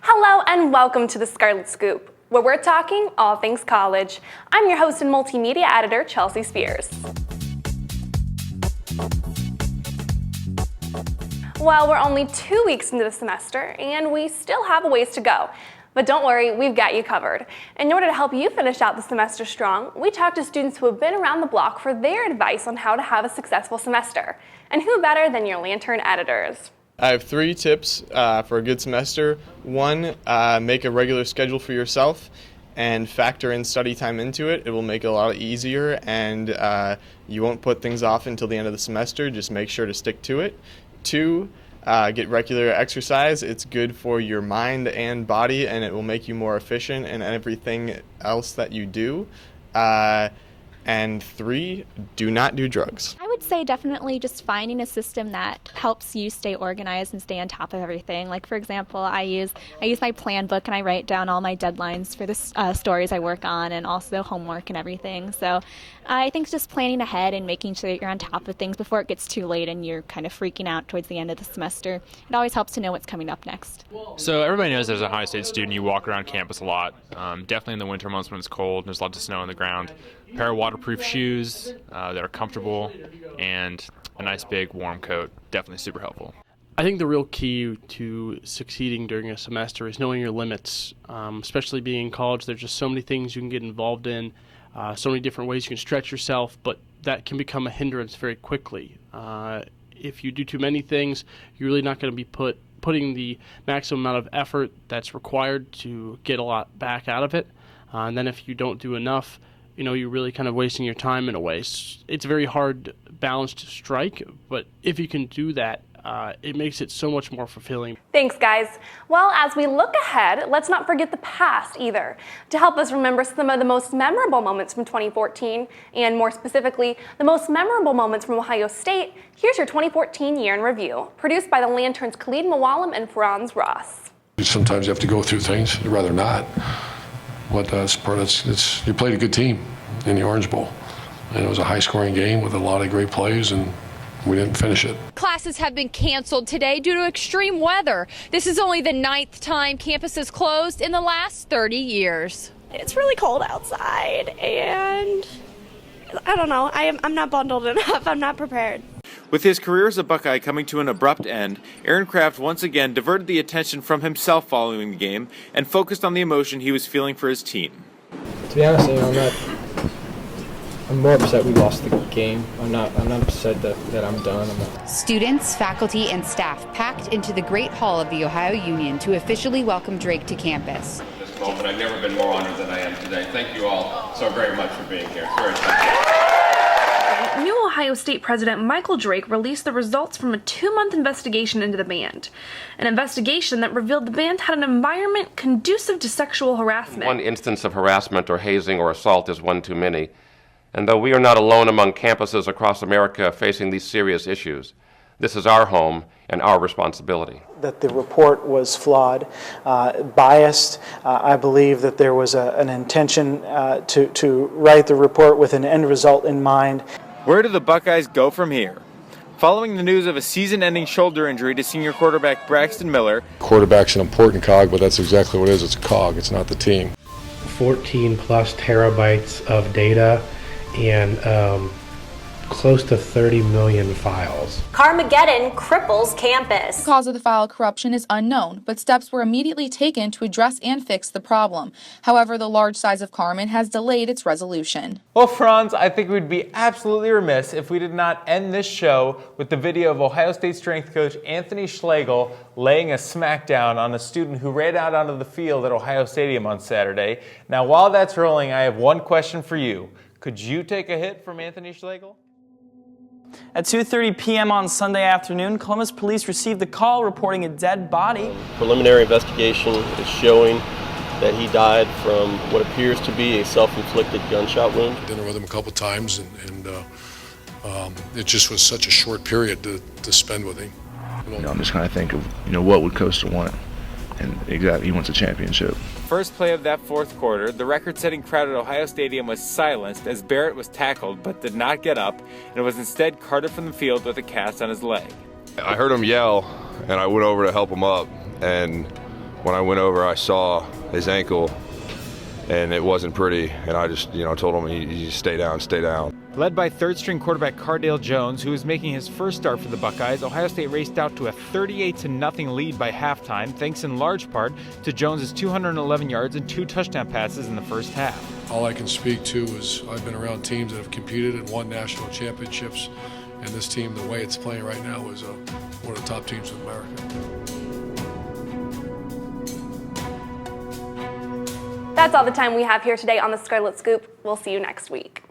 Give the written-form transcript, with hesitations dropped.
Hello and welcome to the Scarlet Scoop, where we're talking all things college. I'm your host and multimedia editor, Chelsea Spears. Well, we're only 2 weeks into the semester and we still have a ways to go. But don't worry, we've got you covered. In order to help you finish out the semester strong, we talked to students who have been around the block for their advice on how to have a successful semester. And who better than your Lantern editors? I have 3 tips for a good semester. 1, make a regular schedule for yourself and factor in study time into it. It will make it a lot easier and you won't put things off until the end of the semester. Just make sure to stick to it. 2, get regular exercise. It's good for your mind and body and it will make you more efficient in everything else that you do. And 3, do not do drugs. I would say definitely just finding a system that helps you stay organized and stay on top of everything. Like, for example, I use my plan book and I write down all my deadlines for the stories I work on and also homework and everything. So I think just planning ahead and making sure that you're on top of things before it gets too late and you're kind of freaking out towards the end of the semester. It always helps to know what's coming up next. So everybody knows as a Ohio State student, you walk around campus a lot. Definitely in the winter months when it's cold and there's lots of snow on the ground. A pair of waterproof shoes that are comfortable and a nice big warm coat, definitely super helpful. I think the real key to succeeding during a semester is knowing your limits, especially being in college. There's just so many things you can get involved in, so many different ways you can stretch yourself, but that can become a hindrance very quickly. If you do too many things, you're really not going to be putting the maximum amount of effort that's required to get a lot back out of it. And then if you don't do enough, you're really kind of wasting your time in a way. It's a very hard balance to strike, but if you can do that, it makes it so much more fulfilling. Thanks, guys. Well, as we look ahead, let's not forget the past either. To help us remember some of the most memorable moments from 2014, and more specifically, the most memorable moments from Ohio State, here's your 2014 Year in Review, produced by the Lanterns Khalid Mawalem and Franz Ross. Sometimes you have to go through things, you'd rather not. But you played a good team in the Orange Bowl. And it was a high-scoring game with a lot of great plays, and we didn't finish it. Classes have been canceled today due to extreme weather. This is only the 9th time campus is closed in the last 30 years. It's really cold outside, and I don't know. I'm not bundled enough. I'm not prepared. With his career as a Buckeye coming to an abrupt end, Aaron Kraft once again diverted the attention from himself following the game and focused on the emotion he was feeling for his team. To be honest, I'm more upset we lost the game. I'm not upset that I'm done. Students, faculty, and staff packed into the Great Hall of the Ohio Union to officially welcome Drake to campus. This moment, I've never been more honored than I am today. Thank you all so very much for being here. It's very special. New Ohio State President Michael Drake released the results from a 2-month investigation into the band. An investigation that revealed the band had an environment conducive to sexual harassment. One instance of harassment or hazing or assault is one too many. And though we are not alone among campuses across America facing these serious issues, this is our home and our responsibility. That the report was flawed, biased. I believe that there was an intention to write the report with an end result in mind. Where do the Buckeyes go from here? Following the news of a season-ending shoulder injury to senior quarterback Braxton Miller. Quarterback's an important cog, but that's exactly what it is. It's a cog. It's not the team. 14 plus terabytes of data and close to 30 million files. Carmageddon cripples campus. The cause of the file corruption is unknown, but steps were immediately taken to address and fix the problem. However, the large size of Carmen has delayed its resolution. Well, Franz, I think we'd be absolutely remiss if we did not end this show with the video of Ohio State strength coach Anthony Schlegel laying a smackdown on a student who ran out onto the field at Ohio Stadium on Saturday. Now, while that's rolling, I have one question for you. Could you take a hit from Anthony Schlegel? At 2:30 p.m. on Sunday afternoon, Columbus police received a call reporting a dead body. Preliminary investigation is showing that he died from what appears to be a self-inflicted gunshot wound. Dinner with him a couple times, and it just was such a short period to spend with him. I'm just kind of think of what would Coastal want, and exactly he wants a championship. First play of that fourth quarter, the record-setting crowd at Ohio Stadium was silenced as Barrett was tackled but did not get up and was instead carted from the field with a cast on his leg. I heard him yell, and I went over to help him up, and when I went over, I saw his ankle, and it wasn't pretty, and I just, told him, you stay down, stay down. Led by third-string quarterback Cardale Jones, who was making his first start for the Buckeyes, Ohio State raced out to a 38-0 lead by halftime, thanks in large part to Jones's 211 yards and 2 touchdown passes in the first half. All I can speak to is I've been around teams that have competed and won national championships, and this team, the way it's playing right now, is one of the top teams in America. That's all the time we have here today on the Scarlet Scoop. We'll see you next week.